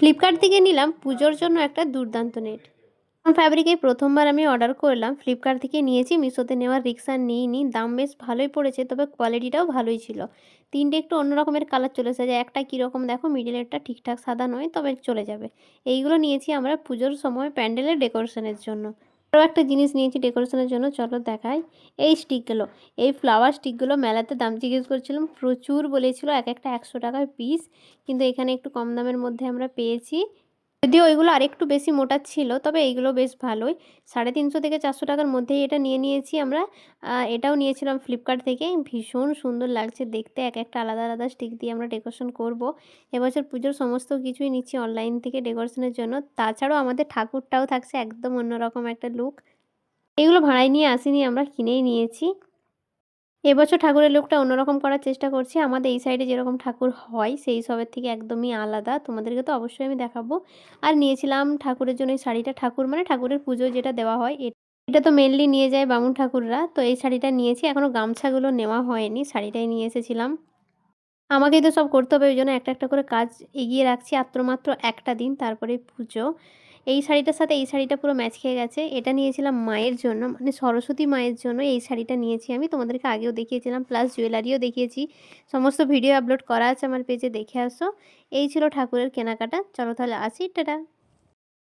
Flipkart থেকে নিলাম পুজোর জন্য একটা দুর্দান্ত নেট। ফ্যাব্রিকে প্রথমবার আমি অর্ডার করলাম, ফ্লিপকার্ট থেকে নিয়েছি, মিশোতে নেওয়ার রিস্ক আর নিইনি। দাম বেশ ভালোই পড়েছে, তবে কোয়ালিটিটাও ভালোই ছিল। ৩টে একটু অন্য রকমের কালার চলে এসেছে, একটা কীরকম দেখো, মিডিলেরটা ঠিকঠাক সাদা নয়, তবে চলে যাবে। এইগুলো নিয়েছি আমরা পুজোর সময় প্যান্ডেলের ডেকোরেশনের জন্য। আরও একটা জিনিস নিয়েছি ডেকোরেশনের জন্য, চলো দেখাই। এই স্টিকগুলো, এই ফ্লাওয়ার স্টিকগুলো মেলাতে দাম জিজ্ঞেস করছিলাম, প্রচুর বলেছিল, এক একটা ১০০ টাকার পিস, কিন্তু এখানে একটু কম দামের মধ্যে আমরা পেয়েছি। যদিও ওইগুলো আরেকটু বেশি মোটা ছিল, তবে এইগুলো বেশ ভালোই। ৩৫০ থেকে ৪০০ টাকার মধ্যেই এটা নিয়ে নিয়েছি আমরা। এটাও নিয়েছিলাম ফ্লিপকার্ট থেকে। ভীষণ সুন্দর লাগছে দেখতে, এক একটা আলাদা আলাদা স্টিক দিয়ে আমরা ডেকোরেশন করব। এবছর পুজোর সমস্ত কিছুই নিচ্ছি অনলাইন থেকে ডেকোরেশনের জন্য। তাছাড়াও আমাদের ঠাকুরটাও থাকছে একদম অন্যরকম একটা লুক। এগুলো ভাড়ায় নিয়ে আসিনি, আমরা কিনেই নিয়েছি। এবছর ঠাকুরের লুকটা অন্যরকম করার চেষ্টা করছি। আমাদের এই সাইডে যেরকম ঠাকুর হয় সেই সবের থেকে একদমই আলাদা, তোমাদেরকে তো অবশ্যই আমি দেখাবো। আর নিয়েছিলাম ঠাকুরের জন্য এই শাড়িটা, ঠাকুর মানে ঠাকুরের পুজোয় যেটা দেওয়া হয়, এটা তো মেনলি নিয়ে যায় বামুন ঠাকুররা, তো এই শাড়িটা নিয়েছি। এখনও গামছাগুলো নেওয়া হয়নি, শাড়িটাই নিয়ে এসেছিলাম। আমাকেই তো সব করতে হবে, ওই জন্য একটা একটা করে কাজ এগিয়ে রাখছি। মাত্র একটা দিন, তারপরে পুজো। এই শাড়িটার সাথে এই শাড়িটা পুরো ম্যাচ খেয়ে গেছে। এটা নিয়েছিলাম মায়ের জন্য, মানে সরস্বতী মায়ের জন্য এই শাড়িটা নিয়েছি আমি, তোমাদেরকে আগেও দেখিয়েছিলাম, প্লাস জুয়েলারিও দেখিয়েছি। সমস্ত ভিডিও আপলোড করা আছে আমার পেজে, দেখে আসো। এই ছিল ঠাকুরের কেনাকাটা। চলো তাহলে আসি, টাটা।